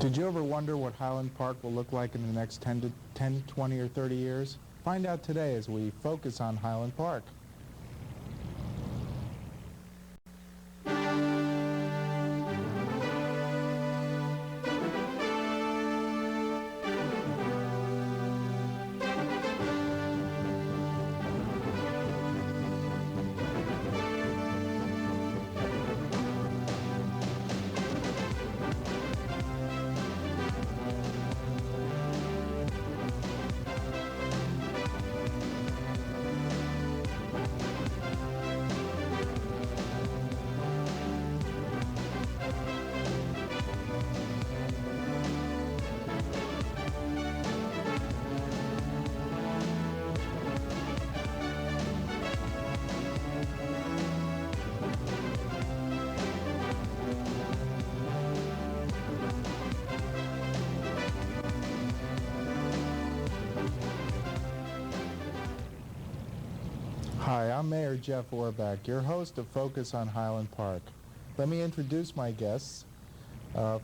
Did you ever wonder what Highland Park will look like in the next 10, 20, or 30 years? Find out today as we focus on Highland Park. Hi, I'm Mayor Jeff Orbach, your host of Focus on Highland Park. Let me introduce my guests.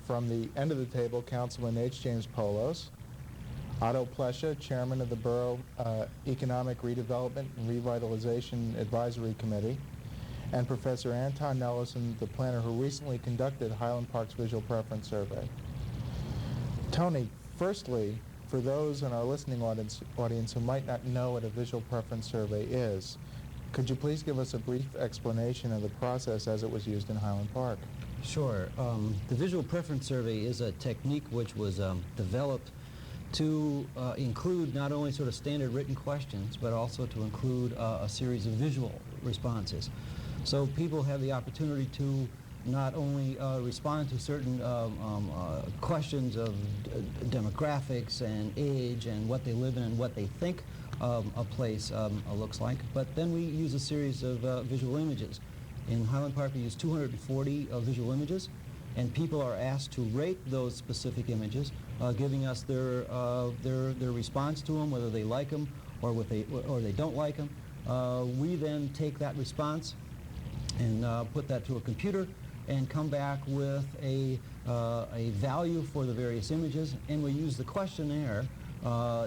From the end of the table, Councilman H. James Polos, Otto Plescia, Chairman of the Borough Economic Redevelopment and Revitalization Advisory Committee, and Professor Anton Nellison, the planner who recently conducted Highland Park's Visual Preference Survey. Tony, firstly, for those in our listening audience who might not know what a visual preference survey is, could you please give us a brief explanation of the process as it was used in Highland Park? Sure. The visual preference survey is a technique which was developed to include not only sort of standard written questions, but also to include a series of visual responses. So people have the opportunity to not only respond to certain questions of demographics and age and what they live in and what they think a place looks like, but then we use a series of visual images. In Highland Park we use 240 visual images, and people are asked to rate those specific images, giving us their response to them, whether they like them or they don't like them. We then take that response and put that to a computer and come back with a value for the various images, and we use the questionnaire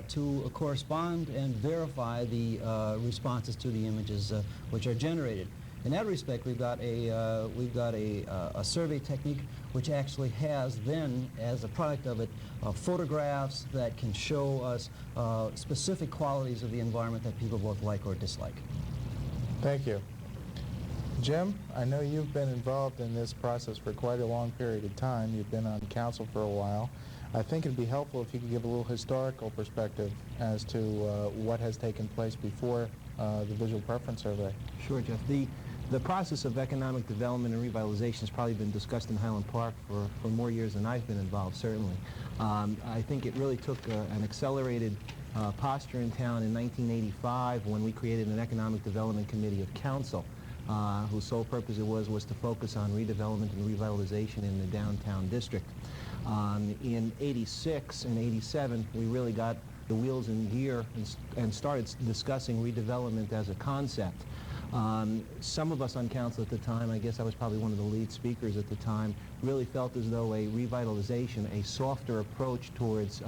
to correspond and verify the responses to the images which are generated. In that respect, we've got a survey technique which actually has then, as a product of it, photographs that can show us specific qualities of the environment that people both like or dislike. Thank you. Jim, I know you've been involved in this process for quite a long period of time. You've been on council for a while. I think it'd be helpful if you could give a little historical perspective as to what has taken place before the visual preference survey. Sure, Jeff. The process of economic development and revitalization has probably been discussed in Highland Park for more years than I've been involved, certainly. I think it really took an accelerated posture in town in 1985 when we created an economic development committee of council, whose sole purpose was to focus on redevelopment and revitalization in the downtown district. In 86 and 87, we really got the wheels in gear and started discussing redevelopment as a concept. Some of us on council at the time, I guess I was probably one of the lead speakers at the time, really felt as though a revitalization, a softer approach towards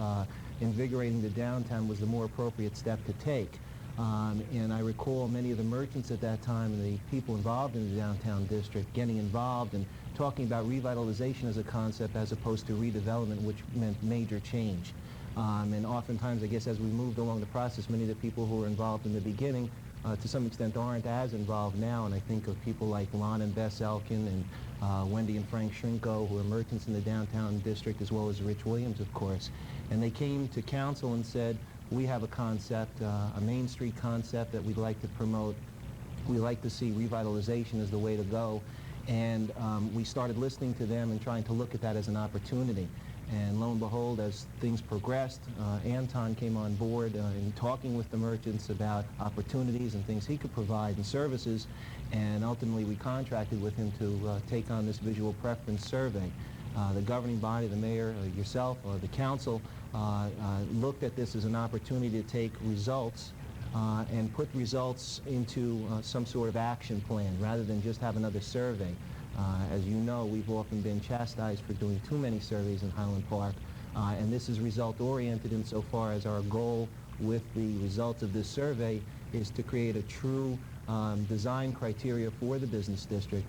invigorating the downtown was the more appropriate step to take. And I recall many of the merchants at that time and the people involved in the downtown district getting involved and talking about revitalization as a concept as opposed to redevelopment, which meant major change. And oftentimes, I guess, as we moved along the process, many of the people who were involved in the beginning, to some extent, aren't as involved now. And I think of people like Lon and Bess Elkin and Wendy and Frank Shrinko, who are merchants in the downtown district, as well as Rich Williams, of course. And they came to council and said, we have a concept, a Main Street concept that we'd like to promote. We like to see revitalization as the way to go. And we started listening to them and trying to look at that as an opportunity. And lo and behold, as things progressed, Anton came on board in talking with the merchants about opportunities and things he could provide and services. And ultimately, we contracted with him to take on this visual preference survey. The governing body, the mayor, yourself, the council, looked at this as an opportunity to take results and put results into some sort of action plan rather than just have another survey. As you know, we've often been chastised for doing too many surveys in Highland Park, and this is result-oriented insofar as our goal with the results of this survey is to create a true design criteria for the business district,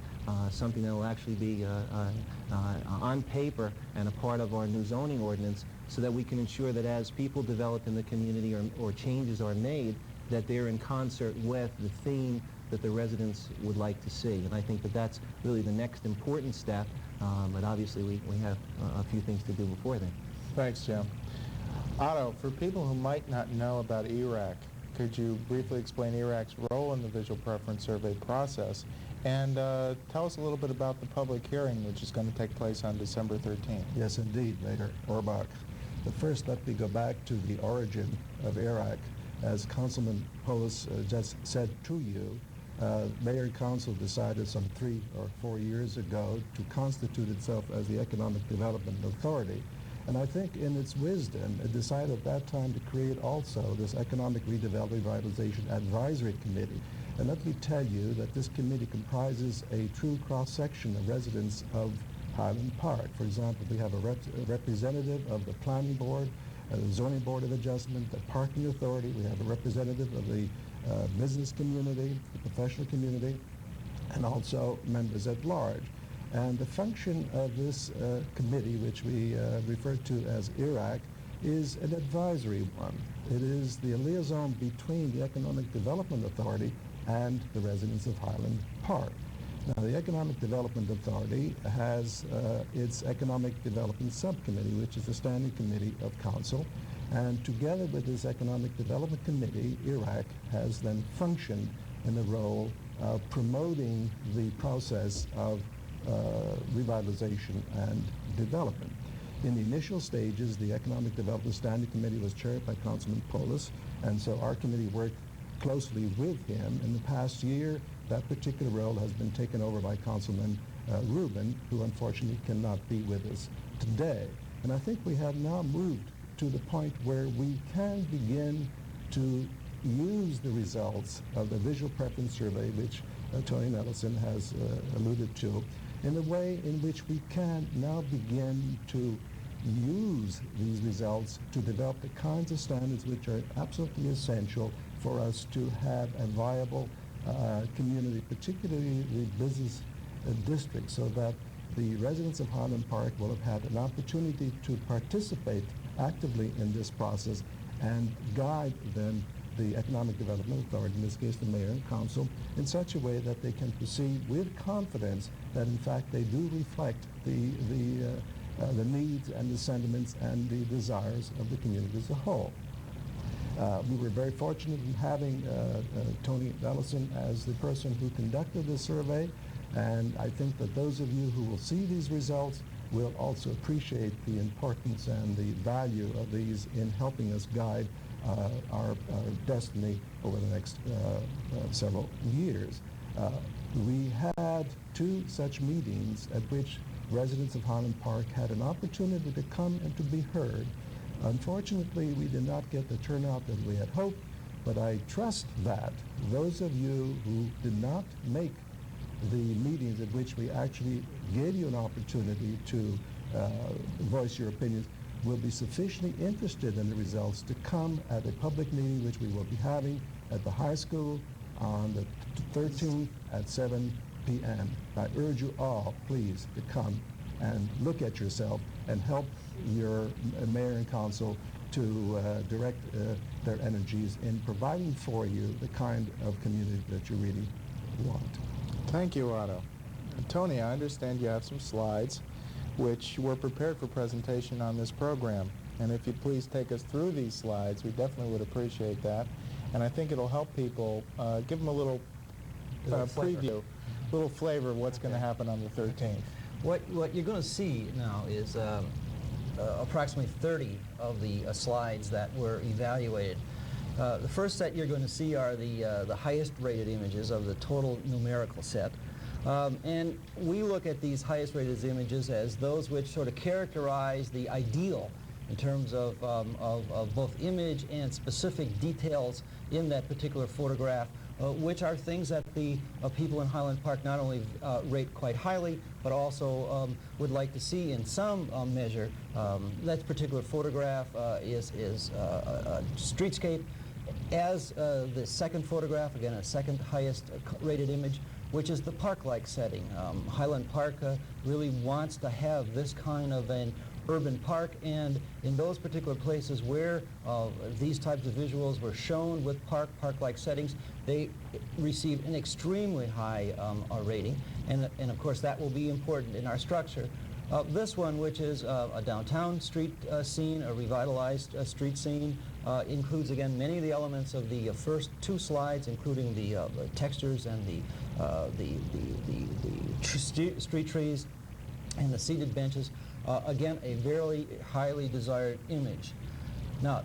something that will actually be on paper and a part of our new zoning ordinance, so that we can ensure that as people develop in the community or changes are made, that they're in concert with the theme that the residents would like to see. And I think that that's really the next important step, but obviously we have a few things to do before then. Thanks, Jim. Otto, for people who might not know about ERAC, could you briefly explain ERAC's role in the visual preference survey process, and tell us a little bit about the public hearing, which is going to take place on December 13th. Yes, indeed, Mayor Orbach. But first, let me go back to the origin of ERAC. As Councilman Polis just said to you, Mayor and Council decided some 3 or 4 years ago to constitute itself as the Economic Development Authority. And I think in its wisdom, it decided at that time to create also this Economic Redevelopment Revitalization Advisory Committee. And let me tell you that this committee comprises a true cross-section of residents of Highland Park. For example, we have a representative of the Planning Board, the Zoning Board of Adjustment, the Parking Authority. We have a representative of the business community, the professional community, and also members at large. And the function of this committee, which we refer to as ERAC, is an advisory one. It is the liaison between the Economic Development Authority and the residents of Highland Park. Now, the Economic Development Authority has its Economic Development Subcommittee, which is the standing committee of council. And together with this Economic Development Committee, ERAC has then functioned in the role of promoting the process of revitalization and development. In the initial stages, the Economic Development Standing Committee was chaired by Councilman Polis, and so our committee worked closely with him. In the past year, that particular role has been taken over by Councilman Rubin, who unfortunately cannot be with us today. And I think we have now moved to the point where we can begin to use the results of the visual preference survey, which Tony Nelson has alluded to, in a way in which we can now begin to use these results to develop the kinds of standards which are absolutely essential for us to have a viable community, particularly the business district, so that the residents of Highland Park will have had an opportunity to participate actively in this process and guide then the Economic Development Authority, in this case the Mayor and Council, in such a way that they can proceed with confidence that in fact they do reflect the needs and the sentiments and the desires of the community as a whole. We were very fortunate in having Tony Ellison as the person who conducted the survey, and I think that those of you who will see these results will also appreciate the importance and the value of these in helping us guide our destiny over the next several years. We had 2 such meetings at which residents of Highland Park had an opportunity to come and to be heard. Unfortunately, we did not get the turnout that we had hoped, but I trust that those of you who did not make the meetings at which we actually gave you an opportunity to voice your opinions will be sufficiently interested in the results to come at a public meeting which we will be having at the high school on the 13th at 7 p.m. I urge you all, please, to come and look at yourself and help your mayor and council to direct their energies in providing for you the kind of community that you really want. Thank you, Otto. Tony, I understand you have some slides which were prepared for presentation on this program. And if you please take us through these slides, we definitely would appreciate that. And I think it'll help people, give them a little preview, a little flavor of what's going to happen on the 13th. What you're going to see now is approximately 30 of the slides that were evaluated. The first set you're going to see are the highest rated images of the total numerical set. And we look at these highest rated images as those which sort of characterize the ideal in terms of both image and specific details in that particular photograph which are things that the people in Highland Park not only rate quite highly, but also would like to see in some measure. That particular photograph is a streetscape, as the second photograph, again a second highest rated image, which is the park-like setting. Highland Park really wants to have this kind of an urban park, and in those particular places where these types of visuals were shown with park-like settings, they receive an extremely high rating, and of course that will be important in our structure. This one, which is a downtown street scene, a revitalized street scene, includes again many of the elements of the first two slides, including the textures and the street trees and the seated benches. Again, a very highly desired image. Now,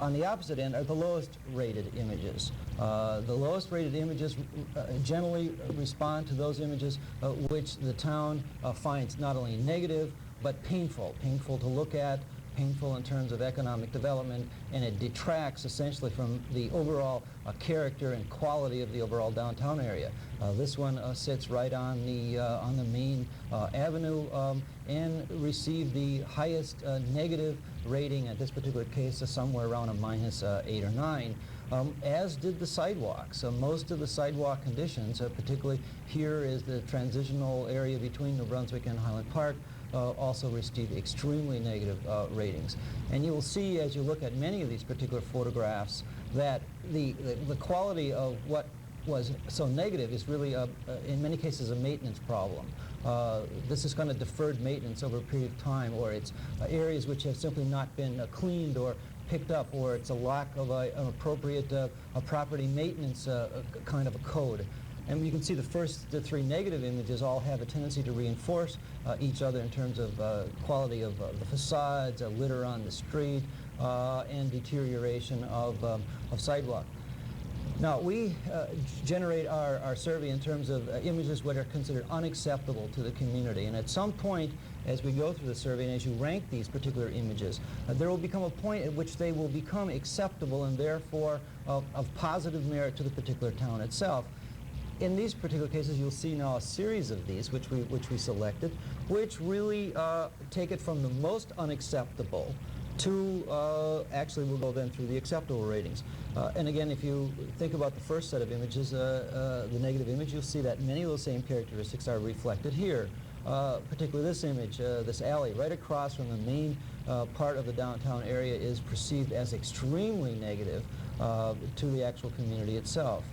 on the opposite end are the lowest rated images. The lowest rated images generally respond to those images which the town finds not only negative, but painful to look at, painful in terms of economic development, and it detracts essentially from the overall character and quality of the overall downtown area. This one sits right on the main avenue and received the highest negative rating at this particular case, somewhere around a -8 or 9. As did the sidewalks. Most of the sidewalk conditions, particularly here is the transitional area between New Brunswick and Highland Park, also received extremely negative ratings. And you will see as you look at many of these particular photographs that the quality of what was so negative is really, in many cases, a maintenance problem. This is kind of deferred maintenance over a period of time, or it's areas which have simply not been cleaned or picked up, or it's a lack of an appropriate property maintenance kind of a code. And you can see the first three negative images all have a tendency to reinforce each other in terms of quality of the facades, litter on the street, and deterioration of sidewalk. Now, we generate our survey in terms of images what are considered unacceptable to the community. And at some point, as we go through the survey and as you rank these particular images, there will become a point at which they will become acceptable and therefore of positive merit to the particular town itself. In these particular cases, you'll see now a series of these, which we selected, which really take it from the most unacceptable to, actually we'll go then through the acceptable ratings. And again, if you think about the first set of images, the negative image, you'll see that many of those same characteristics are reflected here. Particularly this image, this alley right across from the main part of the downtown area is perceived as extremely negative to the actual community itself.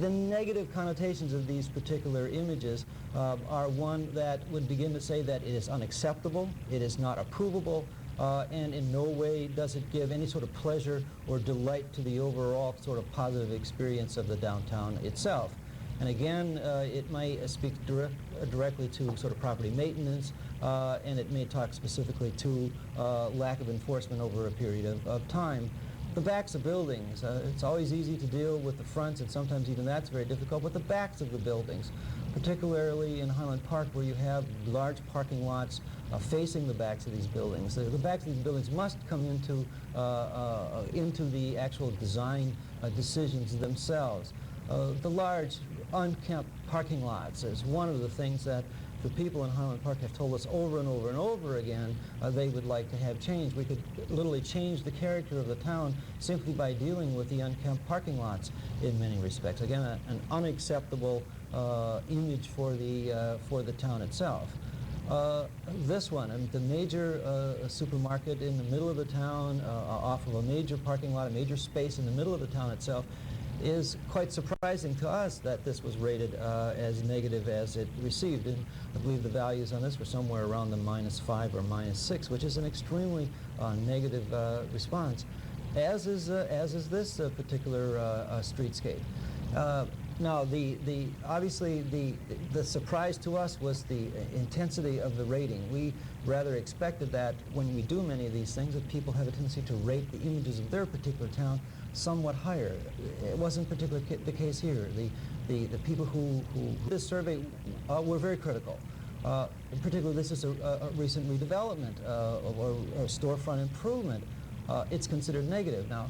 The negative connotations of these particular images are one that would begin to say that it is unacceptable, it is not approvable, and in no way does it give any sort of pleasure or delight to the overall sort of positive experience of the downtown itself. And again, it may speak directly to sort of property maintenance, and it may talk specifically to lack of enforcement over a period of time. The backs of buildings, it's always easy to deal with the fronts, and sometimes even that's very difficult, but the backs of the buildings, particularly in Highland Park where you have large parking lots facing the backs of these buildings. The backs of these buildings must come into the actual design decisions themselves. The large unkempt parking lots is one of the things that the people in Highland Park have told us over and over and over again they would like to have changed. We could literally change the character of the town simply by dealing with the unkempt parking lots in many respects. Again, an unacceptable image for the town itself. This one, the major supermarket in the middle of the town, off of a major parking lot, a major space in the middle of the town itself, is quite surprising to us that this was rated as negative as it received. And I believe the values on this were somewhere around the -5 or -6, which is an extremely negative response, as is this particular streetscape. Now, obviously the surprise to us was the intensity of the rating. We rather expected that when we do many of these things, that people have a tendency to rate the images of their particular town somewhat higher. It wasn't particularly the case here. The people who this survey were very critical. Particularly, this is a recent redevelopment or storefront improvement. It's considered negative. Now,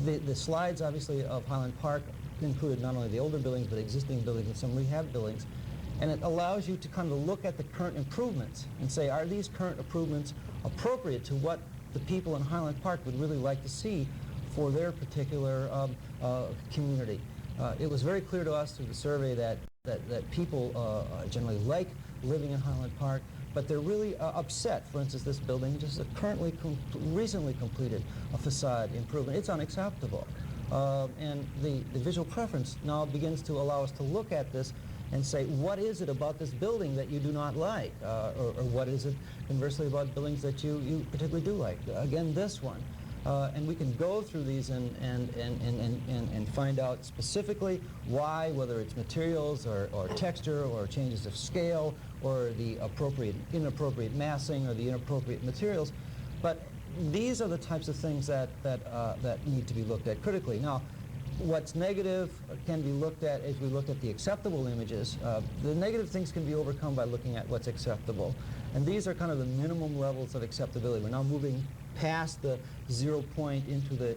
the slides, obviously, of Highland Park included not only the older buildings, but existing buildings and some rehab buildings. And it allows you to kind of look at the current improvements and say, are these current improvements appropriate to what the people in Highland Park would really like to see for their particular community? It was very clear to us through the survey that people generally like living in Highland Park, but they're really upset. For instance, this building just recently completed a facade improvement. It's unacceptable. And the visual preference now begins to allow us to look at this and say, what is it about this building that you do not like? Or what is it, conversely, about buildings that you particularly do like? Again, this one. And we can go through these and find out specifically why, whether it's materials or texture or changes of scale or the inappropriate massing or the inappropriate materials. But these are the types of things that need to be looked at critically. Now, what's negative can be looked at as we look at the acceptable images. The negative things can be overcome by looking at what's acceptable. And these are kind of the minimum levels of acceptability. We're now moving past the 0 point into the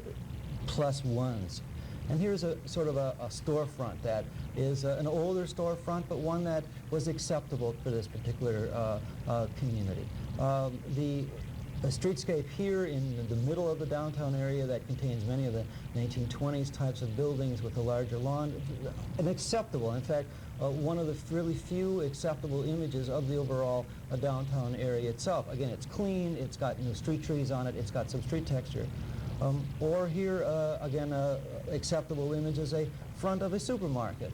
plus ones. And here's a sort of a storefront that is an older storefront, but one that was acceptable for this particular community. The streetscape here in the middle of the downtown area that contains many of the 1920s types of buildings with a larger lawn, and acceptable. In fact, one of the really few acceptable images of the overall downtown area itself. Again, it's clean, it's got street trees on it, it's got some street texture. Or here, again, acceptable image is a front of a supermarket.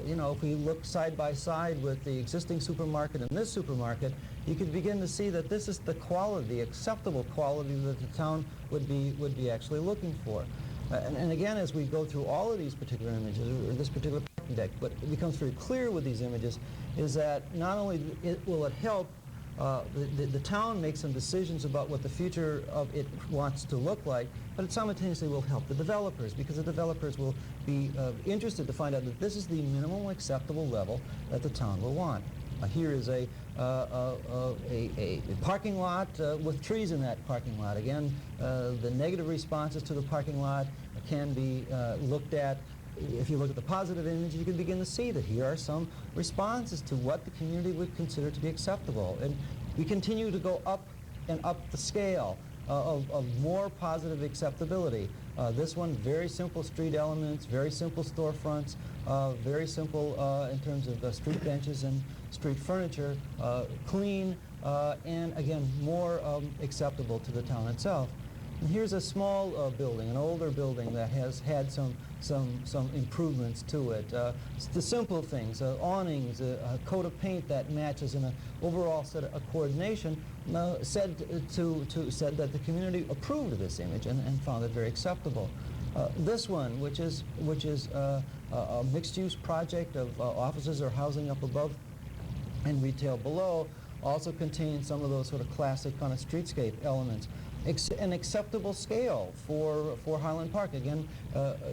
You know, if we look side by side with the existing supermarket and this supermarket, you could begin to see that this is the quality, the acceptable quality that the town would be actually looking for. And again, as we go through all of these particular images, or this particular parking deck, what becomes very clear with these images is that not only will it help the town make some decisions about what the future of it wants to look like, but it simultaneously will help the developers, because the developers will be interested to find out that this is the minimum acceptable level that the town will want. Here is a parking lot with trees in that parking lot. Again, the negative responses to the parking lot can be looked at. If you look at the positive image, you can begin to see that here are some responses to what the community would consider to be acceptable. And we continue to go up and up the scale of more positive acceptability. This one, very simple street elements, very simple storefronts, very simple in terms of street benches and street furniture, clean, and again, more acceptable to the town itself. And here's a small building, an older building that has had some improvements to it. The simple things, awnings, a coat of paint that matches, and an overall set of coordination said that the community approved of this image and found it very acceptable. This one, which is a mixed-use project of offices or housing up above and retail below, also contains some of those sort of classic kind of streetscape elements. An acceptable scale for Highland Park, again,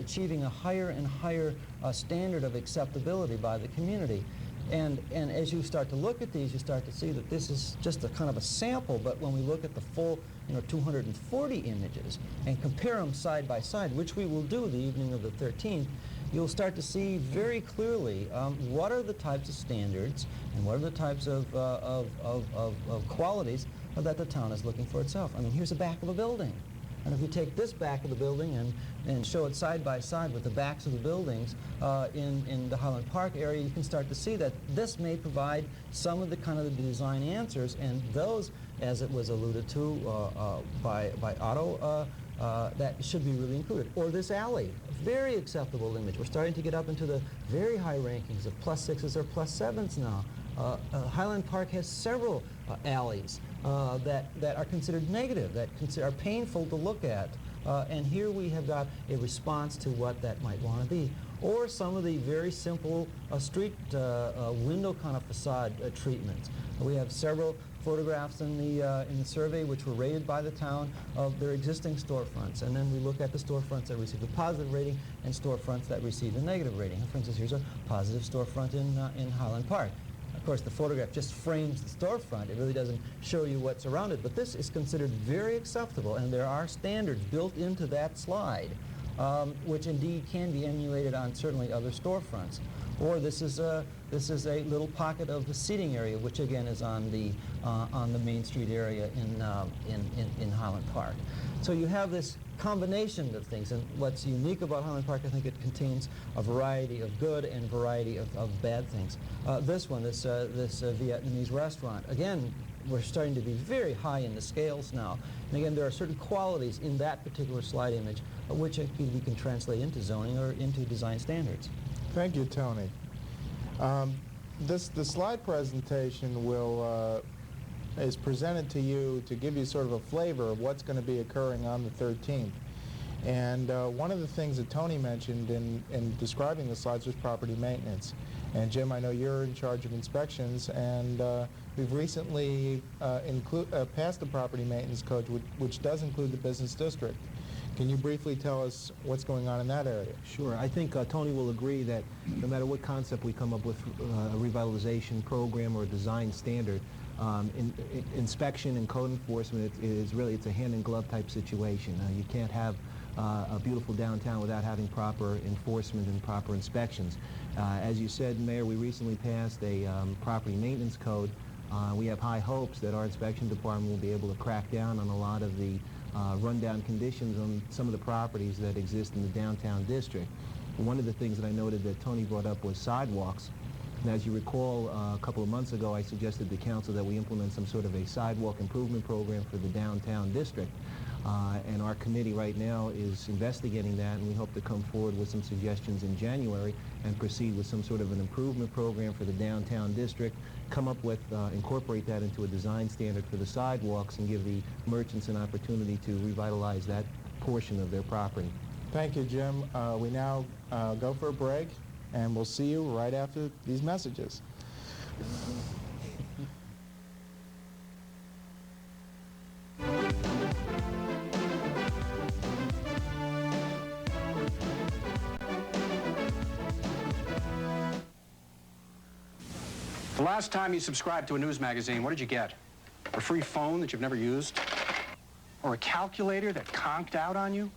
achieving a higher and higher standard of acceptability by the community. And as you start to look at these, you start to see that this is just a kind of a sample, but when we look at the full 240 images and compare them side by side, which we will do the evening of the 13th, you'll start to see very clearly what are the types of standards and what are the types of qualities that the town is looking for itself. I mean, here's the back of a building. And if you take this back of the building and show it side by side with the backs of the buildings in the Highland Park area, you can start to see that this may provide some of the kind of the design answers, and those, as it was alluded to by Otto, that should be really included. Or this alley, a very acceptable image. We're starting to get up into the very high rankings of +6s or +7s now. Highland Park has several alleys that are considered negative, that are painful to look at. And here we have got a response to what that might want to be. Or some of the very simple street window kind of facade treatments. We have several photographs in the survey which were rated by the town of their existing storefronts, and then we look at the storefronts that received a positive rating and storefronts that received a negative rating. For instance, here's a positive storefront in Highland Park. Of course, the photograph just frames the storefront. It really doesn't show you what's around it, but this is considered very acceptable, and there are standards built into that slide which indeed can be emulated on certainly other storefronts. Or this is a little pocket of the seating area, which again is on the Main Street area in Highland Park. So you have this combination of things, and what's unique about Highland Park, I think it contains a variety of good and variety of bad things. This Vietnamese restaurant, again, we're starting to be very high in the scales now. And again, there are certain qualities in that particular slide image which we can translate into zoning or into design standards. Thank you, Tony. The slide presentation is presented to you to give you sort of a flavor of what's going to be occurring on the 13th. And one of the things that Tony mentioned in describing the slides was property maintenance. And Jim, I know you're in charge of inspections, and we've recently passed the property maintenance code, which does include the business district. Can you briefly tell us what's going on in that area? Sure. I think Tony will agree that no matter what concept we come up with, a revitalization program or a design standard, inspection and code enforcement it's a hand-in-glove type situation. You can't have a beautiful downtown without having proper enforcement and proper inspections. As you said, Mayor, we recently passed a property maintenance code. We have high hopes that our inspection department will be able to crack down on a lot of the rundown conditions on some of the properties that exist in the downtown district. One of the things that I noted that Tony brought up was sidewalks. And as you recall, a couple of months ago, I suggested to council that we implement some sort of a sidewalk improvement program for the downtown district. And our committee right now is investigating that, and we hope to come forward with some suggestions in January and proceed with some sort of an improvement program for the downtown district, come up with, incorporate that into a design standard for the sidewalks, and give the merchants an opportunity to revitalize that portion of their property. Thank you, Jim. We now go for a break, and we'll see you right after these messages. The last time you subscribed to a news magazine, what did you get? A free phone that you've never used? Or a calculator that conked out on you?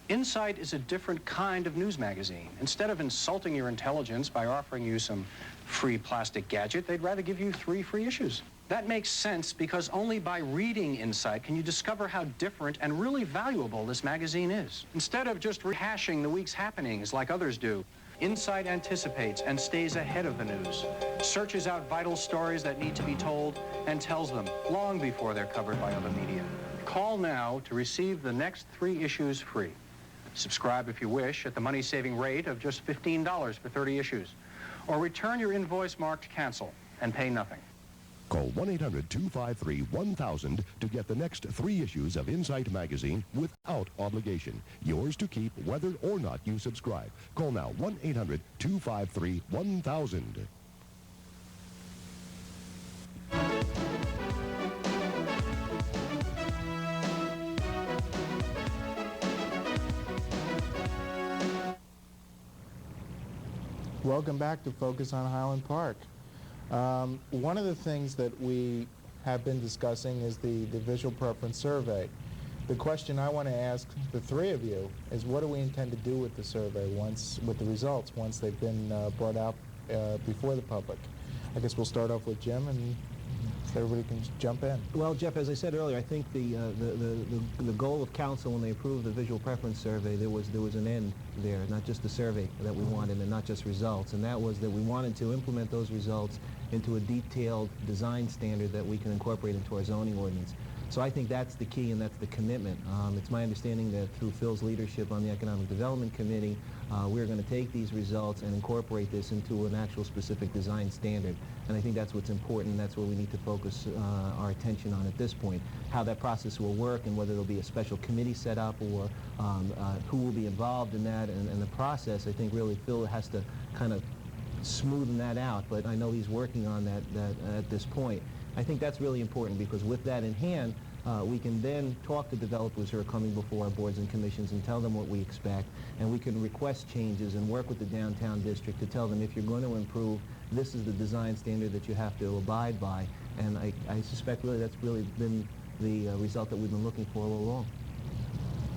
Insight is a different kind of news magazine. Instead of insulting your intelligence by offering you some free plastic gadget, they'd rather give you 3 free issues. That makes sense because only by reading Insight can you discover how different and really valuable this magazine is. Instead of just rehashing the week's happenings like others do, Insight anticipates and stays ahead of the news, searches out vital stories that need to be told, and tells them long before they're covered by other media. Call now to receive the next 3 issues free. Subscribe if you wish at the money-saving rate of just $15 for 30 issues. Or return your invoice marked cancel and pay nothing. Call 1-800-253-1000 to get the next 3 issues of Insight magazine without obligation. Yours to keep whether or not you subscribe. Call now 1-800-253-1000. Welcome back to Focus on Highland Park. One of the things that we have been discussing is the visual preference survey. The question I want to ask the 3 of you is, what do we intend to do with the survey with the results once they've been brought out before the public? I guess we'll start off with Jim, and everybody can jump in. Well, Jeff, as I said earlier, I think the goal of council when they approved the visual preference survey, there was an end there, not just the survey that we wanted and not just results, and that was that we wanted to implement those results into a detailed design standard that we can incorporate into our zoning ordinance. So I think that's the key and that's the commitment. It's my understanding that through Phil's leadership on the Economic Development Committee, we're going to take these results and incorporate this into an actual specific design standard. And I think that's what's important, and that's where we need to focus our attention on at this point. How that process will work and whether there'll be a special committee set up or who will be involved in that and the process, I think really Phil has to kind of smoothen that out, but I know he's working on that at this point. I think that's really important because with that in hand, we can then talk to developers who are coming before our boards and commissions and tell them what we expect, and we can request changes and work with the downtown district to tell them if you're going to improve, this is the design standard that you have to abide by, and I suspect really that's really been the result that we've been looking for all along.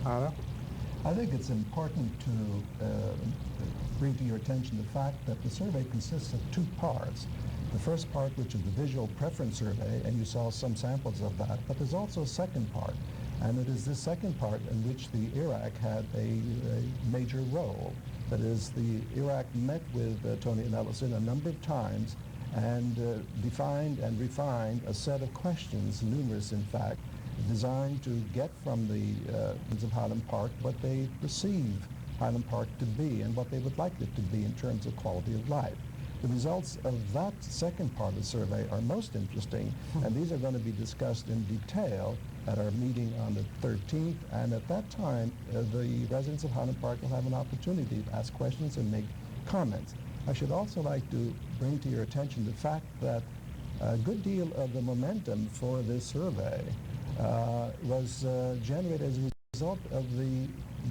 Anna? I think it's important to bring to your attention the fact that the survey consists of two parts. The first part, which is the visual preference survey, and you saw some samples of that, but there's also a second part, and it is this second part in which the IRAC had a major role. That is, the IRAC met with Tony and Ellison a number of times and defined and refined a set of questions, numerous in fact, designed to get from the residents of Highland Park what they perceive Highland Park to be and what they would like it to be in terms of quality of life. The results of that second part of the survey are most interesting, and these are going to be discussed in detail at our meeting on the 13th, and at that time, the residents of Highland Park will have an opportunity to ask questions and make comments. I should also like to bring to your attention the fact that a good deal of the momentum for this survey was generated as a result of the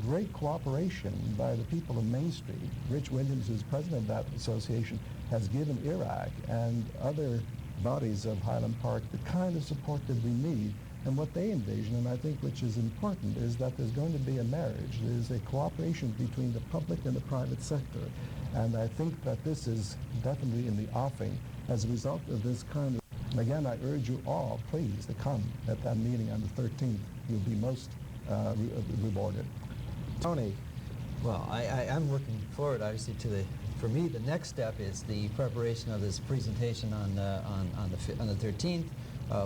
great cooperation by the people of Main Street. Rich Williams, who's president of that association, has given IRAC and other bodies of Highland Park the kind of support that we need. And what they envision, and I think which is important, is that there's going to be a marriage. There's a cooperation between the public and the private sector. And I think that this is definitely in the offing as a result of this kind of... And again, I urge you all, please, to come at that meeting on the 13th. You'll be most rewarded. Tony. Well, I'm looking forward, obviously, to for me, the next step is the preparation of this presentation on the 13th,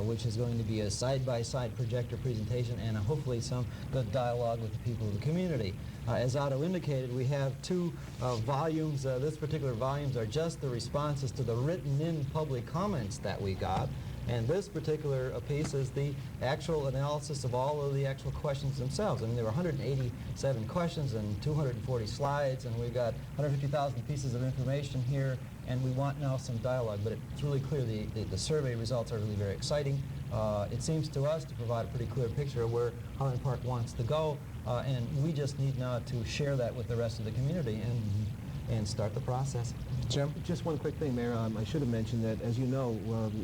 which is going to be a side-by-side projector presentation and hopefully some good dialogue with the people of the community. As Otto indicated, we have two volumes. This particular volumes are just the responses to the written-in public comments that we got. And this particular piece is the actual analysis of all of the actual questions themselves. I mean, there were 187 questions and 240 slides, and we've got 150,000 pieces of information here, and we want now some dialogue. But it's really clear the survey results are really very exciting. It seems to us to provide a pretty clear picture of where Highland Park wants to go, and we just need now to share that with the rest of the community and start the process. Jim? Just one quick thing, Mayor. I should have mentioned that, as you know,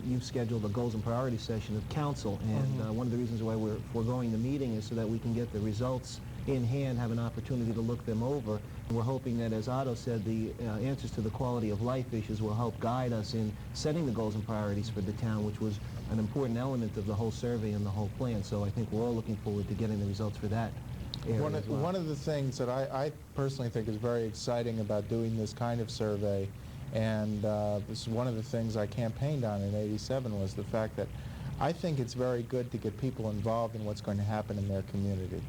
you've scheduled a goals and priorities session of council, and one of the reasons why we're foregoing the meeting is so that we can get the results in hand, have an opportunity to look them over. And we're hoping that, as Otto said, the answers to the quality of life issues will help guide us in setting the goals and priorities for the town, which was an important element of the whole survey and the whole plan. So I think we're all looking forward to getting the results for that. One of the things that I personally think is very exciting about doing this kind of survey, and this is one of the things I campaigned on in '87, was the fact that I think it's very good to get people involved in what's going to happen in their community.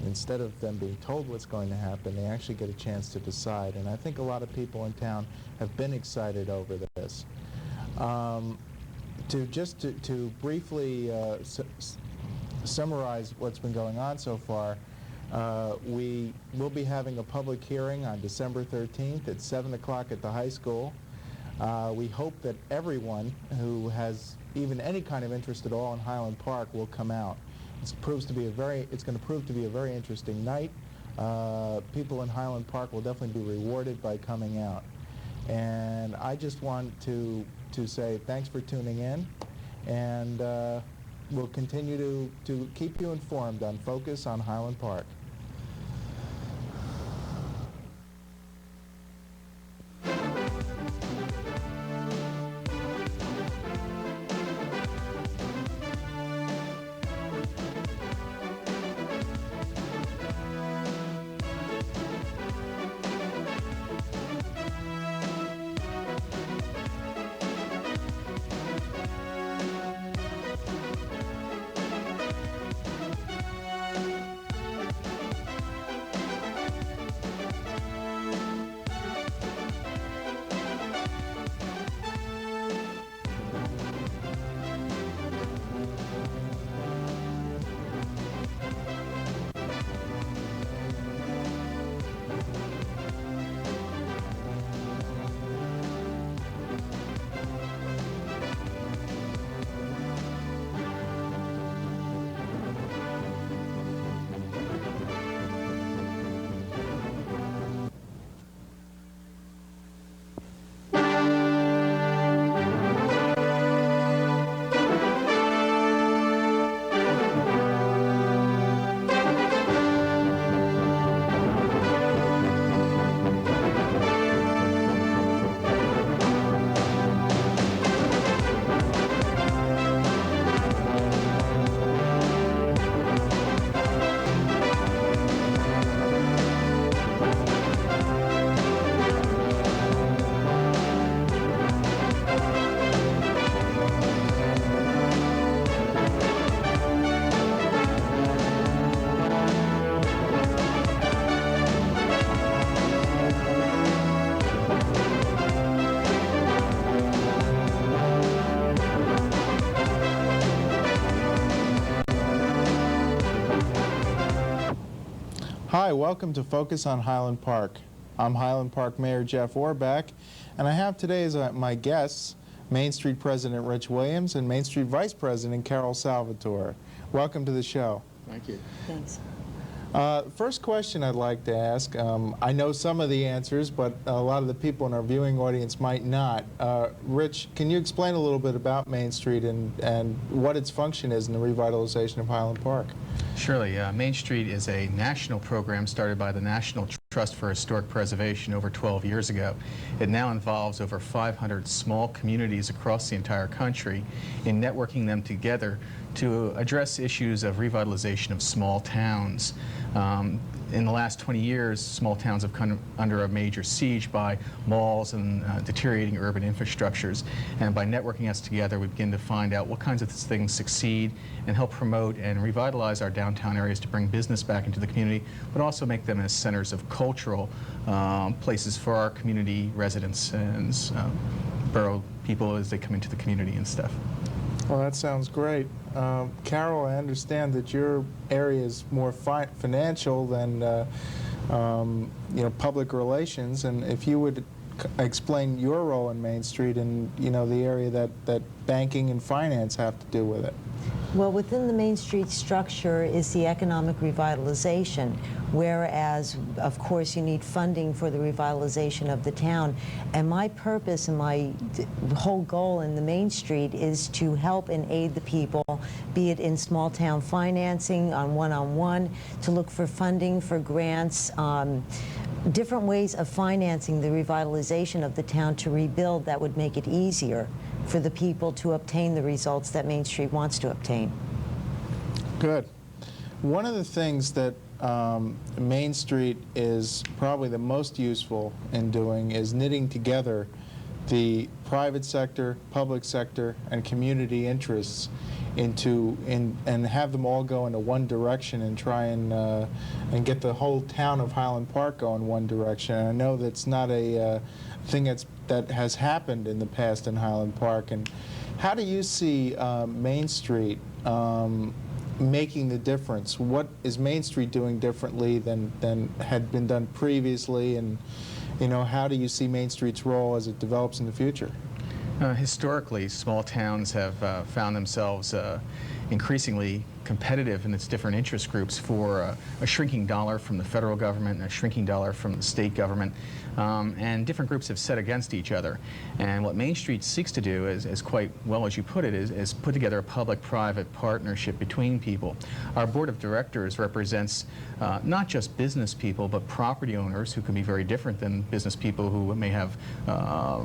Instead of them being told what's going to happen, they actually get a chance to decide. And I think a lot of people in town have been excited over this. To briefly summarize what's been going on so far, we will be having a public hearing on December 13th at 7 o'clock at the high school. We hope that everyone who has even any kind of interest at all in Highland Park will come out. It's going to prove to be a very interesting night. People in Highland Park will definitely be rewarded by coming out. And I just want to say thanks for tuning in, and we'll continue to keep you informed on Focus on Highland Park. Hi, welcome to Focus on Highland Park. I'm Highland Park Mayor Jeff Orbach, and I have today as my guests Main Street President Rich Williams and Main Street Vice President Carol Salvatore. Welcome to the show. Thank you. Thanks. First question I'd like to ask, I know some of the answers, but a lot of the people in our viewing audience might not. Rich, can you explain a little bit about Main Street and what its function is in the revitalization of Highland Park? Surely. Main Street is a national program started by the National Trust for Historic Preservation over 12 years ago. It now involves over 500 small communities across the entire country in networking them together to address issues of revitalization of small towns. In the last 20 years, small towns have come under a major siege by malls and deteriorating urban infrastructures. And by networking us together, we begin to find out what kinds of things succeed and help promote and revitalize our downtown areas to bring business back into the community, but also make them as centers of cultural places for our community residents and borough people as they come into the community and stuff. Well, that sounds great. Carol, I understand that your area is more financial than public relations, and if you would explain your role in Main Street and the area that banking and finance have to do with it. Well, within the Main Street structure is the economic revitalization, whereas, of course, you need funding for the revitalization of the town. And my purpose and my whole goal in the Main Street is to help and aid the people, be it in small town financing, on one-on-one, to look for funding for grants, different ways of financing the revitalization of the town to rebuild that would make it easier for the people to obtain the results that Main Street wants to obtain. Good. One of the things that Main Street is probably the most useful in doing is knitting together the private sector, public sector, and community interests and have them all go into one direction and try and get the whole town of Highland Park go in one direction. And I know that's not a thing that has happened in the past in Highland Park. And how do you see Main Street making the difference? What is Main Street doing differently than had been done previously? And how do you see Main Street's role as it develops in the future? Historically, small towns have found themselves increasingly competitive in its different interest groups for a shrinking dollar from the federal government and a shrinking dollar from the state government. And different groups have set against each other. And what Main Street seeks to do is quite well, as you put it, is put together a public-private partnership between people. Our board of directors represents not just business people, but property owners who can be very different than business people who may have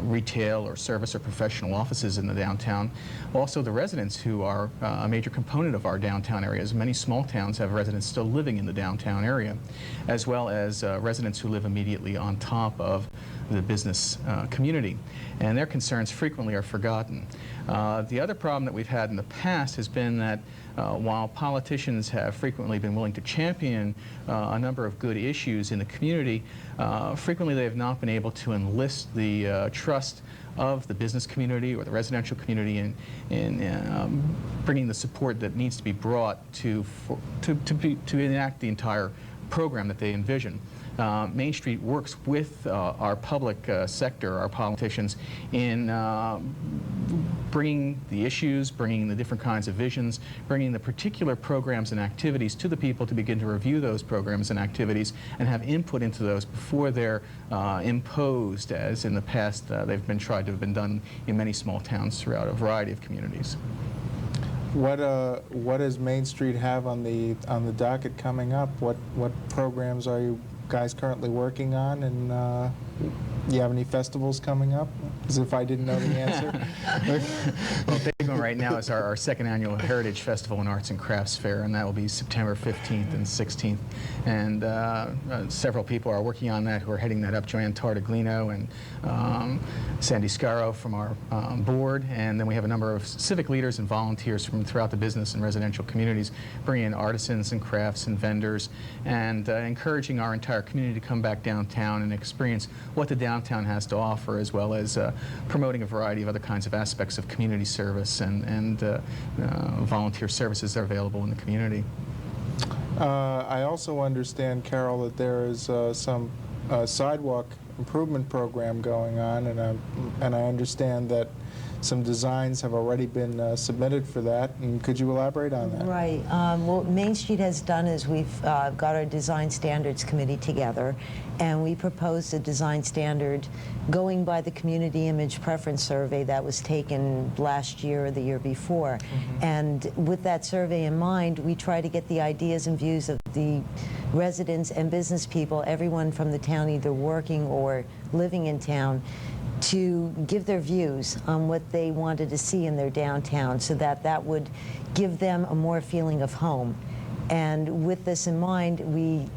retail or service or professional offices in the downtown. Also the residents who are a major component of our downtown areas. Many small towns have residents still living in the downtown area, as well as residents who live immediately on top of the business community, and their concerns frequently are forgotten. The other problem that we've had in the past has been that while politicians have frequently been willing to champion a number of good issues in the community, frequently they have not been able to enlist the trust of the business community or the residential community in bringing the support that needs to be brought to enact the entire program that they envision. Main Street works with our public sector, our politicians, in bringing the issues, bringing the different kinds of visions, bringing the particular programs and activities to the people to begin to review those programs and activities and have input into those before they're imposed, as in the past they've been tried to have been done in many small towns throughout a variety of communities. What does Main Street have on the docket coming up? What programs are you guys currently working on, and do you have any festivals coming up? As if I didn't know the answer. Well, the big one right now is our second annual Heritage Festival and Arts and Crafts Fair, and that will be September 15th and 16th. And several people are working on that who are heading that up, Joanne Tartaglino and Sandy Scaro from our board. And then we have a number of civic leaders and volunteers from throughout the business and residential communities, bringing in artisans and crafts and vendors, and encouraging our entire community to come back downtown and experience what the downtown has to offer, as well as promoting a variety of other kinds of aspects of community service and volunteer services that are available in the community. I also understand, Carol, that there is some sidewalk improvement program going on, and I understand that some designs have already been submitted for that. And could you elaborate on that? Right. What Main Street has done is we've got our design standards committee together, and we proposed a design standard going by the community image preference survey that was taken last year or the year before. And with that survey in mind, we try to get the ideas and views of the residents and business people, everyone from the town either working or living in town, to give their views on what they wanted to see in their downtown, so that that would give them a more feeling of home. And with this in mind, we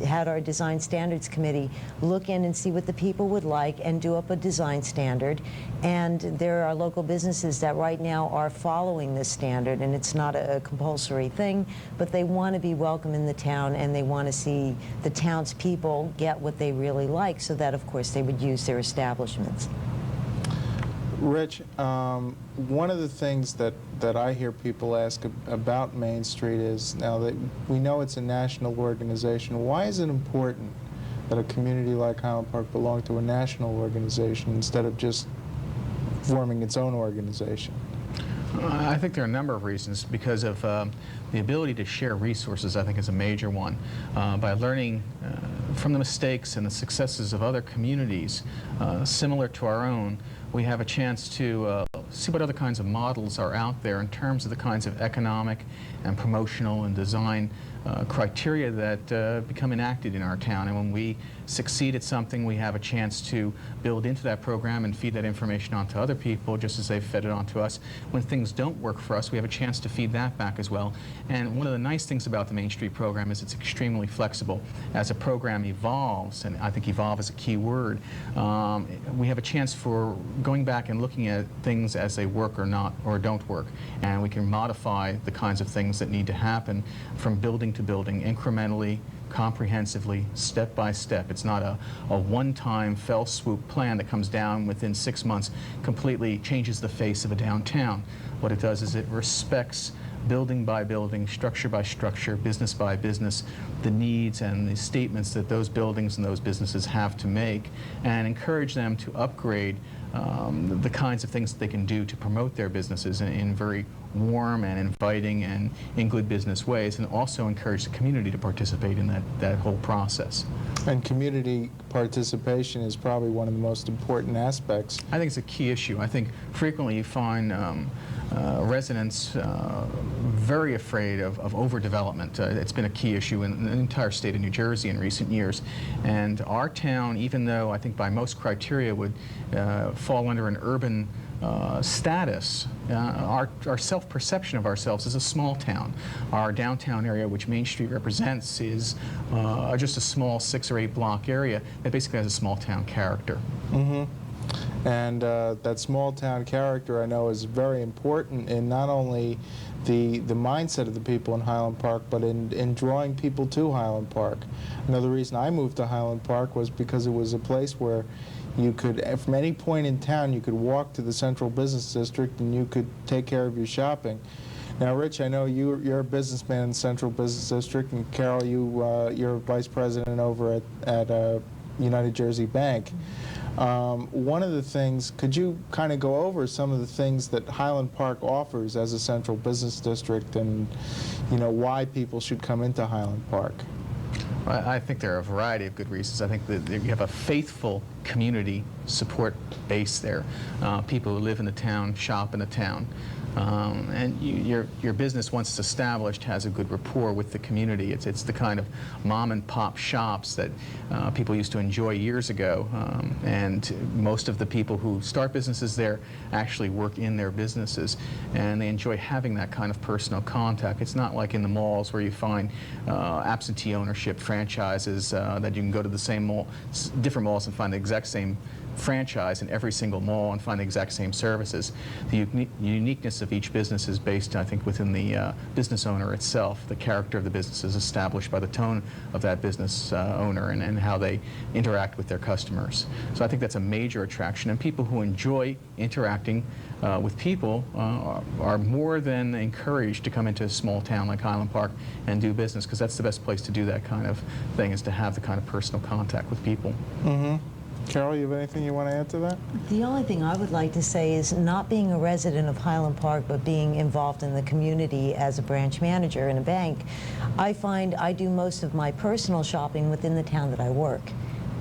had our design standards committee look in and see what the people would like and do up a design standard. And there are local businesses that right now are following this standard, and it's not a compulsory thing, but they want to be welcome in the town, and they want to see the townspeople get what they really like, so that of course they would use their establishments. Rich, one of the things that I hear people ask about Main Street is, now that we know it's a national organization, why is it important that a community like Highland Park belong to a national organization instead of just forming its own organization? I think there are a number of reasons. Because of the ability to share resources, I think, is a major one. By learning from the mistakes and the successes of other communities similar to our own, we have a chance to see what other kinds of models are out there in terms of the kinds of economic and promotional and design criteria that become enacted in our town. And when we succeed at something, we have a chance to build into that program and feed that information on to other people, just as they've fed it on to us. When things don't work for us, we have a chance to feed that back as well. And one of the nice things about the Main Street program is it's extremely flexible. As a program evolves, and I think evolve is a key word, we have a chance for going back and looking at things as they work or not, or don't work. And we can modify the kinds of things that need to happen from building to building, incrementally, comprehensively, step by step. It's not a one-time fell swoop plan that comes down within 6 months, completely changes the face of a downtown. What it does is it respects building by building, structure by structure, business by business, the needs and the statements that those buildings and those businesses have to make, and encourage them to upgrade the kinds of things that they can do to promote their businesses in very warm and inviting and in good business ways, and also encourage the community to participate in that whole process. And community participation is probably one of the most important aspects. I think it's a key issue. I think frequently you find residents very afraid of overdevelopment. It's been a key issue in the entire state of New Jersey in recent years. And our town, even though I think by most criteria would fall under an urban status, our self-perception of ourselves is a small town. Our downtown area, which Main Street represents, is just a small 6 or 8 block area that basically has a small town character. And that small town character, I know, is very important in not only the mindset of the people in Highland Park, but in drawing people to Highland Park. Another reason I moved to Highland Park was because it was a place where you could, from any point in town, you could walk to the central business district and you could take care of your shopping. Now, Rich, I know you're a businessman in the Central Business District, and Carol, you're vice president over at United Jersey Bank. One of the things, could you kind of go over some of the things that Highland Park offers as a central business district, and why people should come into Highland Park? I think there are a variety of good reasons. I think that you have a faithful community support base there. People who live in the town, shop in the town. And your business, once it's established, has a good rapport with the community. It's the kind of mom and pop shops that people used to enjoy years ago. And most of the people who start businesses there actually work in their businesses, and they enjoy having that kind of personal contact. It's not like in the malls where you find absentee ownership franchises that you can go to the same mall, different malls, and find the exact same franchise in every single mall and find the exact same services. The uniqueness of each business is based, I think, within the business owner itself. The character of the business is established by the tone of that business owner and how they interact with their customers. So I think that's a major attraction, and people who enjoy interacting with people are more than encouraged to come into a small town like Highland Park and do business, because that's the best place to do that kind of thing, is to have the kind of personal contact with people. Mm-hmm. Carol, you have anything you want to add to that? The only thing I would like to say is, not being a resident of Highland Park, but being involved in the community as a branch manager in a bank, I find I do most of my personal shopping within the town that I work.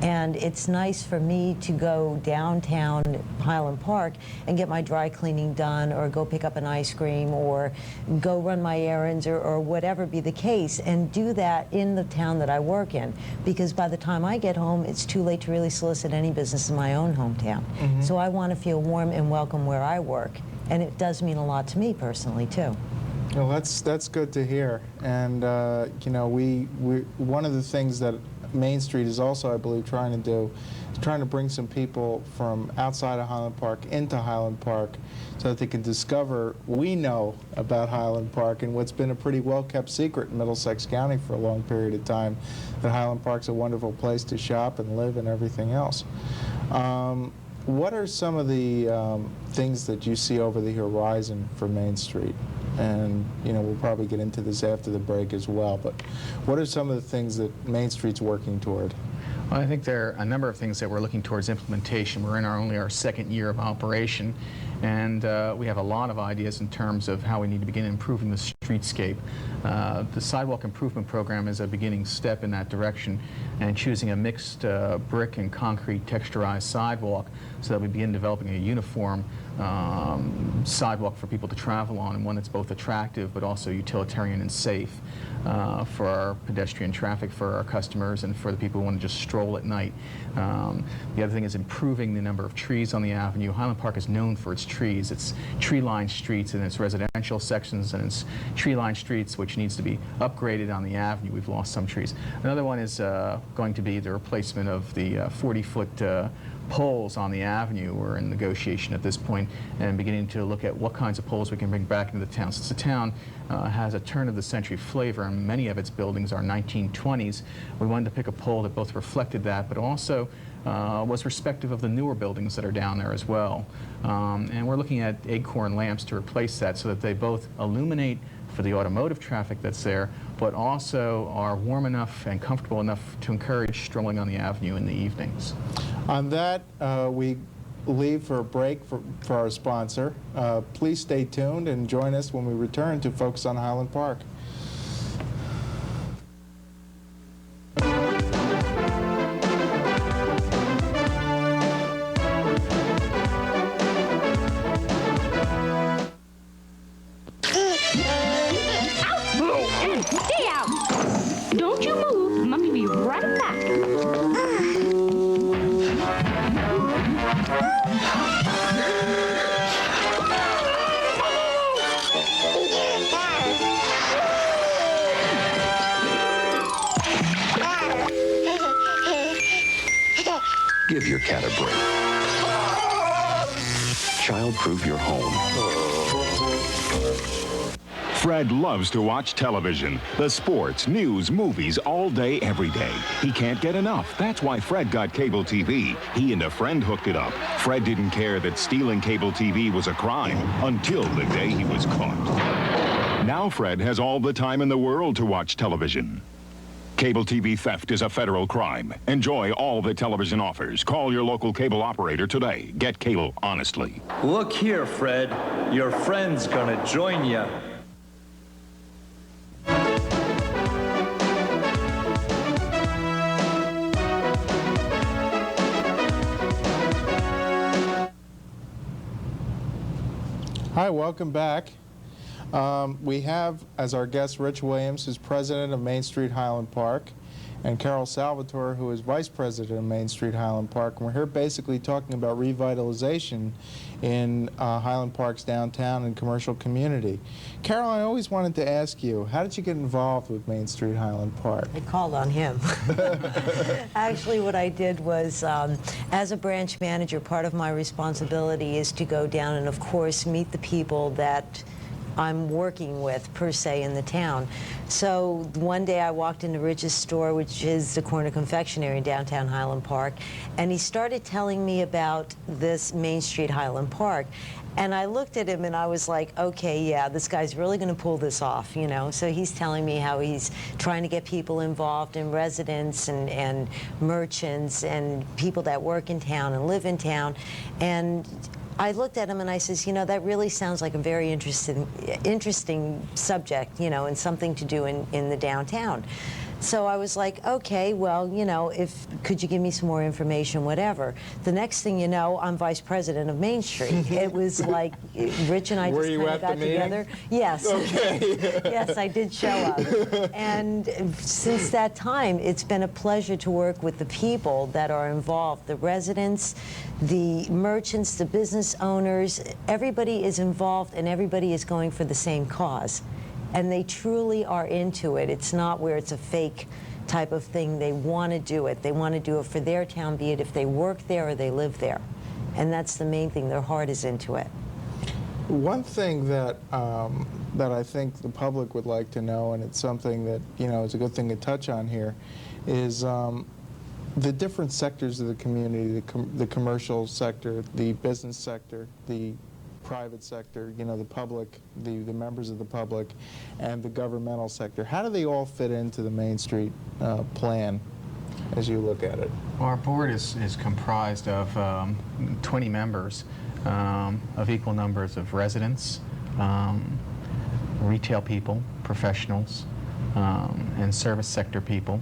And it's nice for me to go downtown Highland Park and get my dry cleaning done, or go pick up an ice cream, or go run my errands, or whatever be the case, and do that in the town that I work in. Because by the time I get home, it's too late to really solicit any business in my own hometown. Mm-hmm. So I want to feel warm and welcome where I work. And it does mean a lot to me personally, too. Well, that's good to hear. And, you know, we one of the things that Main Street is also, I believe, trying to do is trying to bring some people from outside of Highland Park into Highland Park so that they can discover what we know about Highland Park and what's been a pretty well-kept secret in Middlesex County for a long period of time, that Highland Park's a wonderful place to shop and live and everything else. What are some of the things that you see over the horizon for Main Street? And, you know, we'll probably get into this after the break as well, but what are some of the things that Main Street's working toward? Well, I think there are a number of things that we're looking towards implementation. We're in only our second year of operation, and we have a lot of ideas in terms of how we need to begin improving the streetscape. The sidewalk improvement program is a beginning step in that direction, and choosing a mixed brick and concrete texturized sidewalk so that we begin developing a uniform sidewalk for people to travel on, and one that's both attractive but also utilitarian and safe for our pedestrian traffic, for our customers, and for the people who want to just stroll at night. The other thing is improving the number of trees on the avenue. Highland Park is known for its trees. It's tree-lined streets in its residential sections, and it's tree-lined streets which needs to be upgraded on the avenue. We've lost some trees. Another one is going to be the replacement of the 40-foot poles on the avenue. We're in negotiation at this point and beginning to look at what kinds of poles we can bring back into the town. Since the town has a turn-of-the-century flavor and many of its buildings are 1920s, we wanted to pick a pole that both reflected that but also was respective of the newer buildings that are down there as well. And we're looking at acorn lamps to replace that so that they both illuminate for the automotive traffic that's there, but also are warm enough and comfortable enough to encourage strolling on the avenue in the evenings. On that, we leave for a break for our sponsor. Please stay tuned and join us when we return to Focus on Highland Park. Stay out! Don't you move. Mommy be right back. Give your cat a break. Child-proof your home. Fred loves to watch television. The sports, news, movies, all day, every day. He can't get enough. That's why Fred got cable TV. He and a friend hooked it up. Fred didn't care that stealing cable TV was a crime until the day he was caught. Now Fred has all the time in the world to watch television. Cable TV theft is a federal crime. Enjoy all that television offers. Call your local cable operator today. Get cable honestly. Look here, Fred. Your friend's gonna join you. Hi, welcome back. We have as our guest Rich Williams, who's president of Mainstreet Highland Park, and Carol Salvatore, who is Vice President of Mainstreet Highland Park. And we're here basically talking about revitalization in Highland Park's downtown and commercial community. Carol, I always wanted to ask you, how did you get involved with Mainstreet Highland Park? I called on him. Actually, what I did was, as a branch manager, part of my responsibility is to go down and, of course, meet the people that I'm working with, per se, in the town. So one day I walked into Rich's store, which is the corner confectionery in downtown Highland Park, and he started telling me about this Mainstreet Highland Park. And I looked at him and I was like, okay, yeah, this guy's really going to pull this off, you know. So he's telling me how he's trying to get people involved, and residents and merchants and people that work in town and live in town. And I looked at him and I says, you know, that really sounds like a very interesting subject, you know, and something to do in the downtown. So I was like, okay, well, you know, could you give me some more information, whatever. The next thing you know, I'm vice president of Mainstreet. It was like, Rich and I just kind of got together. Yes. Okay. Yes, I did show up. And since that time, it's been a pleasure to work with the people that are involved, the residents, the merchants, the business owners. Everybody is involved and everybody is going for the same cause. And they truly are into it. It's not where it's a fake type of thing. They want to do it. They want to do it for their town, be it if they work there or they live there. And that's the main thing. Their heart is into it. One thing that that I think the public would like to know, and it's something that, you know, is a good thing to touch on here, is the different sectors of the community, the commercial sector, the business sector, the private sector, you know, the public, the members of the public, and the governmental sector. How do they all fit into the Mainstreet plan as you look at it? Well, our board is comprised of 20 members of equal numbers of residents, retail people, professionals, and service sector people.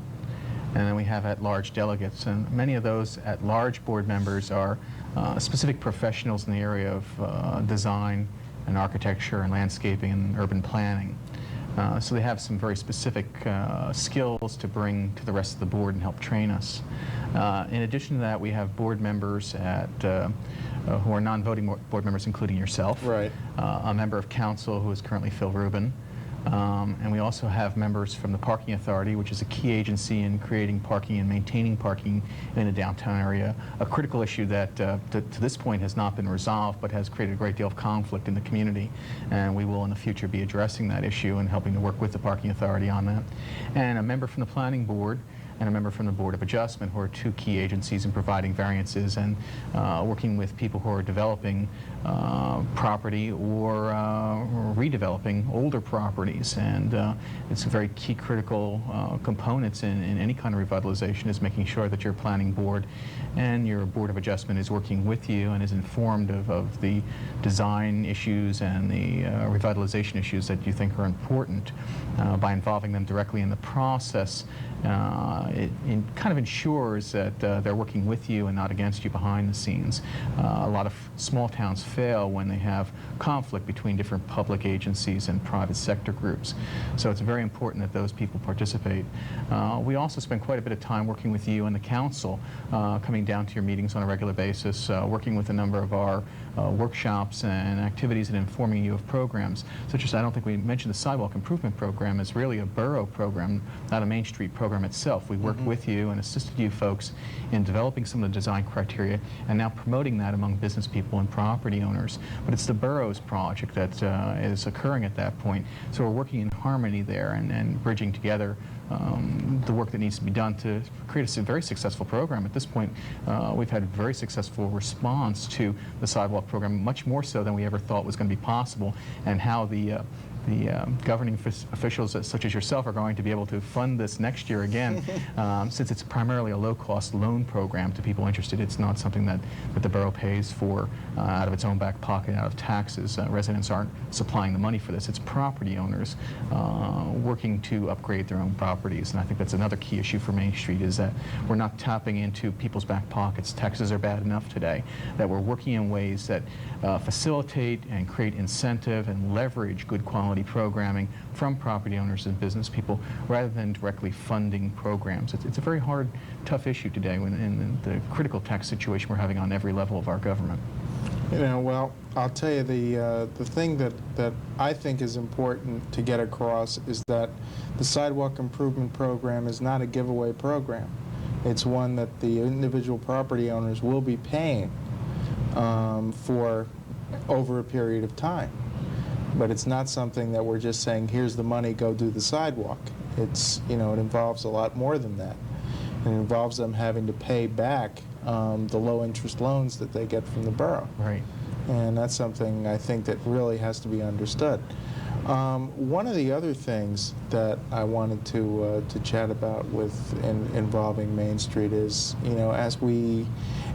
And then we have at-large delegates, and many of those at-large board members are specific professionals in the area of design and architecture and landscaping and urban planning. So they have some very specific skills to bring to the rest of the board and help train us. In addition to that, we have board members who are non-voting board members, including yourself. Right. A member of council who is currently Phil Rubin. And we also have members from the Parking Authority, which is a key agency in creating parking and maintaining parking in the downtown area, a critical issue that to this point has not been resolved but has created a great deal of conflict in the community. And we will in the future be addressing that issue and helping to work with the Parking Authority on that. And a member from the Planning Board and a member from the Board of Adjustment, who are two key agencies in providing variances and working with people who are developing property or redeveloping older properties. And it's a very key critical components in any kind of revitalization is making sure that your planning board and your Board of Adjustment is working with you and is informed of the design issues and the revitalization issues that you think are important. By involving them directly in the process, it kind of ensures that they're working with you and not against you behind the scenes. A lot of small towns fail when they have conflict between different public agencies and private sector groups. So it's very important that those people participate. We also spend quite a bit of time working with you and the council, coming down to your meetings on a regular basis, working with a number of our workshops and activities and informing you of programs, such as, I don't think we mentioned, the Sidewalk Improvement Program is really a borough program, not a Main Street program itself. We worked with you and assisted you folks in developing some of the design criteria and now promoting that among business people and property owners. But it's the borough's project that is occurring at that point. So we're working in harmony there and bridging together the work that needs to be done to create a very successful program. At this point, we've had a very successful response to the sidewalk program, much more so than we ever thought was going to be possible, and how the governing officials such as yourself are going to be able to fund this next year again, since it's primarily a low-cost loan program to people interested. It's not something that the borough pays for out of its own back pocket, out of taxes. Residents aren't supplying the money for this. It's property owners working to upgrade their own properties, and I think that's another key issue for Main Street, is that we're not tapping into people's back pockets. Taxes are bad enough today, that we're working in ways that facilitate and create incentive and leverage good quality quality programming from property owners and business people rather than directly funding programs. It's a very hard, tough issue today in the critical tax situation we're having on every level of our government. You know, well, I'll tell you, the thing that I think is important to get across is that the sidewalk improvement program is not a giveaway program. It's one that the individual property owners will be paying for over a period of time. But it's not something that we're just saying, here's the money, go do the sidewalk. It's, you know, it involves a lot more than that. It involves them having to pay back the low-interest loans that they get from the borough. Right. And that's something I think that really has to be understood. One of the other things that I wanted to chat about involving Main Street is, you know, as we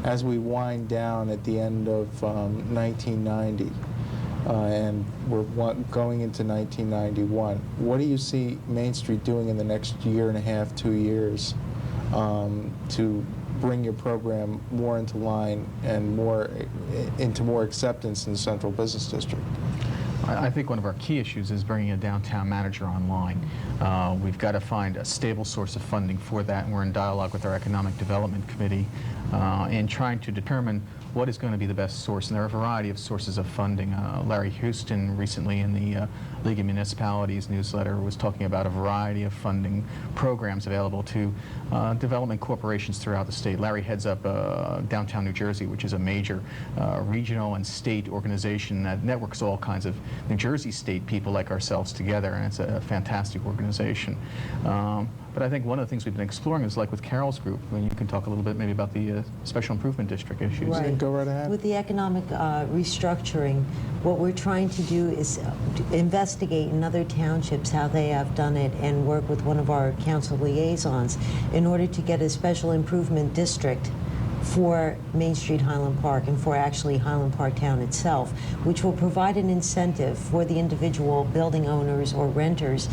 wind down at the end of 1990 and we're going into 1991, what do you see Main Street doing in the next year and a half, 2 years to bring your program more into line and into more acceptance in the Central Business District? I think one of our key issues is bringing a downtown manager online. We've got to find a stable source of funding for that, and we're in dialogue with our Economic Development Committee in trying to determine what is going to be the best source. And there are a variety of sources of funding. Larry Houston recently in the League of Municipalities newsletter was talking about a variety of funding programs available to development corporations throughout the state. Larry heads up Downtown New Jersey, which is a major regional and state organization that networks all kinds of New Jersey state people like ourselves together, and it's a fantastic organization. But I think one of the things we've been exploring is like with Carol's group, when you can talk a little bit maybe about the Special Improvement District issues. Right. Go right ahead. With the economic restructuring, what we're trying to do is investigate in other townships how they have done it and work with one of our council liaisons in order to get a Special Improvement District for Main Street Highland Park and for actually Highland Park Town itself, which will provide an incentive for the individual building owners or renters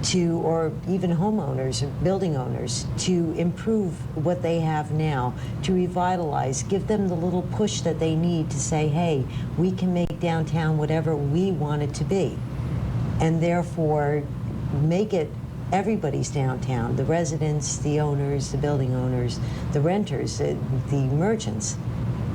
to, or even homeowners or building owners, to improve what they have now, to revitalize, give them the little push that they need to say, hey, we can make downtown whatever we want it to be, and therefore make it everybody's downtown, the residents, the owners, the building owners, the renters, the merchants,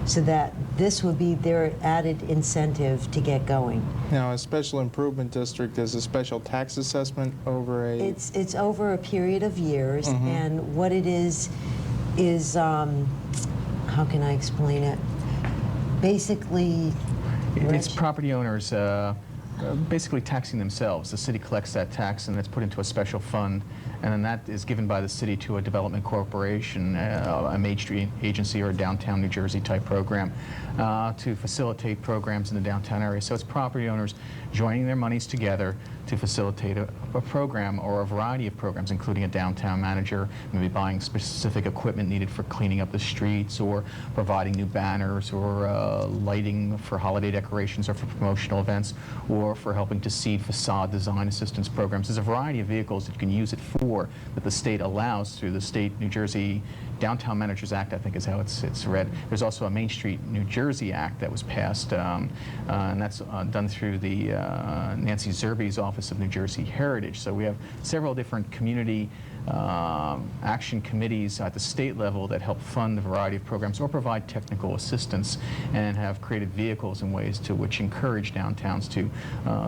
so that this would be their added incentive to get going. Now, a Special Improvement District is a special tax assessment over a... It's over a period of years, and what it is how can I explain it? Basically... It's property owners basically taxing themselves. The city collects that tax and it's put into a special fund, and then that is given by the city to a development corporation, a Main Street agency or a downtown New Jersey type program to facilitate programs in the downtown area. So it's property owners joining their monies together to facilitate a program or a variety of programs, including a downtown manager, maybe buying specific equipment needed for cleaning up the streets, or providing new banners, or lighting for holiday decorations or for promotional events, or for helping to seed facade design assistance programs. There's a variety of vehicles that you can use it for that the state allows through the State New Jersey Downtown Managers Act, I think is how it's read. There's also a Main Street New Jersey Act that was passed, and that's done through the Nancy Zerbe's Office of New Jersey Heritage. So we have several different community action committees at the state level that help fund a variety of programs or provide technical assistance, and have created vehicles and ways to which encourage downtowns to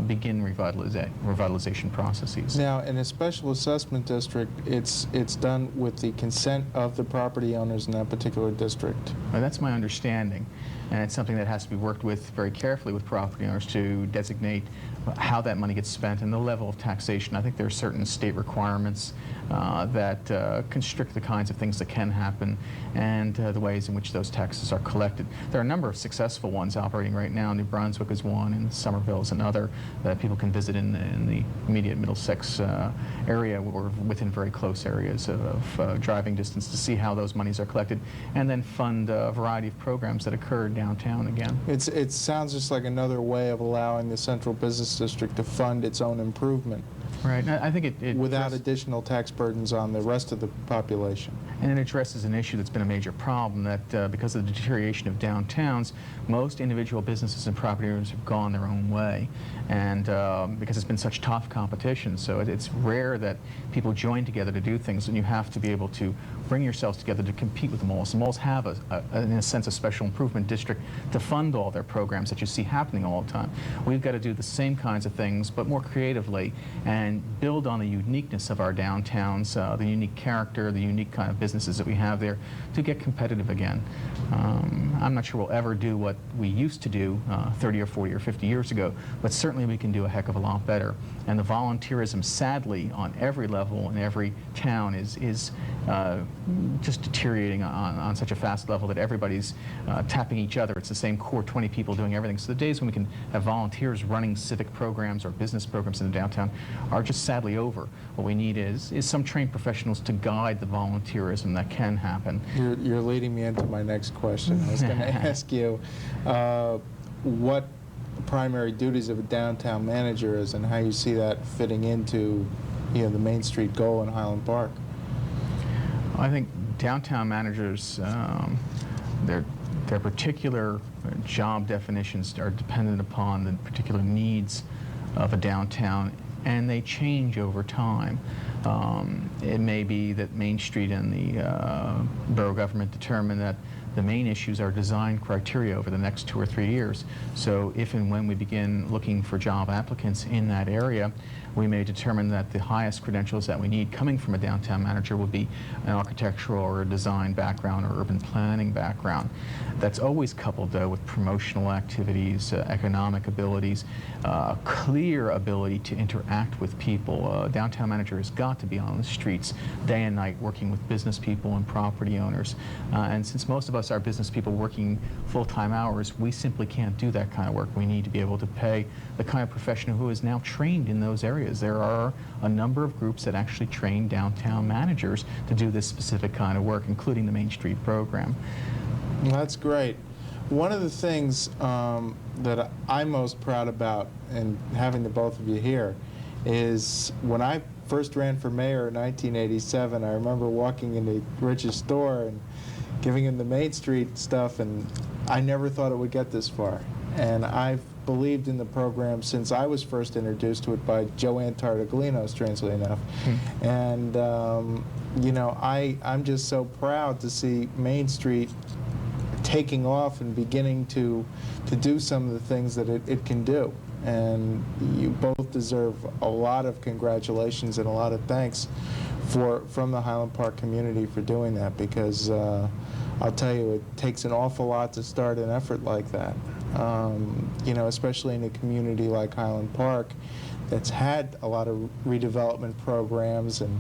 begin revitalization processes. Now, in a special assessment district, it's done with the consent of the property owners in that particular district. Well, that's my understanding, and it's something that has to be worked with very carefully with property owners to designate how that money gets spent and the level of taxation. I think there are certain state requirements that constrict the kinds of things that can happen, and the ways in which those taxes are collected. There are a number of successful ones operating right now. New Brunswick is one, and Somerville is another that people can visit in the immediate Middlesex area, or within very close areas of driving distance, to see how those monies are collected, and then fund a variety of programs that occur downtown again. It sounds just like another way of allowing the Central Business District to fund its own improvement. Right. I think it without additional tax burdens on the rest of the population. And it addresses an issue that's been a major problem, that because of the deterioration of downtowns, most individual businesses and property owners have gone their own way. And because it's been such tough competition, so it's rare that people join together to do things, and you have to be able to bring yourselves together to compete with the malls. The malls have, in a sense, a special improvement district to fund all their programs that you see happening all the time. We've got to do the same kinds of things, but more creatively, and build on the uniqueness of our downtowns, the unique character, the unique kind of businesses that we have there, to get competitive again. I'm not sure we'll ever do what we used to do 30 or 40 or 50 years ago, but certainly we can do a heck of a lot better. And the volunteerism, sadly, on every level in every town is just deteriorating on such a fast level that everybody's tapping each other. It's the same core 20 people doing everything. So the days when we can have volunteers running civic programs or business programs in the downtown are just sadly over. What we need is some trained professionals to guide the volunteerism that can happen. You're leading me into my next question. I was going to ask you what the primary duties of a downtown manager is and how you see that fitting into, the Main Street goal in Highland Park. I think downtown managers, their particular job definitions are dependent upon the particular needs of a downtown, and they change over time. It may be that Main Street and the borough government determine that the main issues are design criteria over the next 2 or 3 years. So if and when we begin looking for job applicants in that area, we may determine that the highest credentials that we need coming from a downtown manager will be an architectural or a design background or urban planning background. That's always coupled, though, with promotional activities, economic abilities, clear ability to interact with people. A downtown manager has got to be on the streets day and night working with business people and property owners. And since most of us are business people working full-time hours, we simply can't do that kind of work. We need to be able to pay the kind of professional who is now trained in those areas. There are a number of groups that actually train downtown managers to do this specific kind of work, including the Main Street program. Well, that's great. One of the things that I'm most proud about in having the both of you here is when I first ran for mayor in 1987, I remember walking into Rich's store and giving him the Main Street stuff, and I never thought it would get this far. And I've believed in the program since I was first introduced to it by Joanne Tartaglino, strangely enough. And, I'm just so proud to see Main Street taking off and beginning to do some of the things that it can do. And you both deserve a lot of congratulations and a lot of thanks from the Highland Park community for doing that, because I'll tell you, it takes an awful lot to start an effort like that. Especially in a community like Highland Park that's had a lot of redevelopment programs and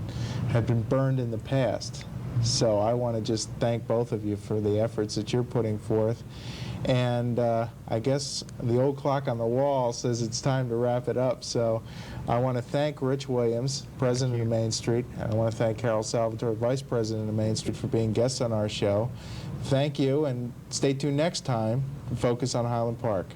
had been burned in the past. So I want to just thank both of you for the efforts that you're putting forth. And I guess the old clock on the wall says it's time to wrap it up. So I want to thank Rich Williams, President of Main Street, and I want to thank Carol Salvatore, Vice President of Main Street, for being guests on our show. Thank you, and stay tuned next time to Focus on Highland Park.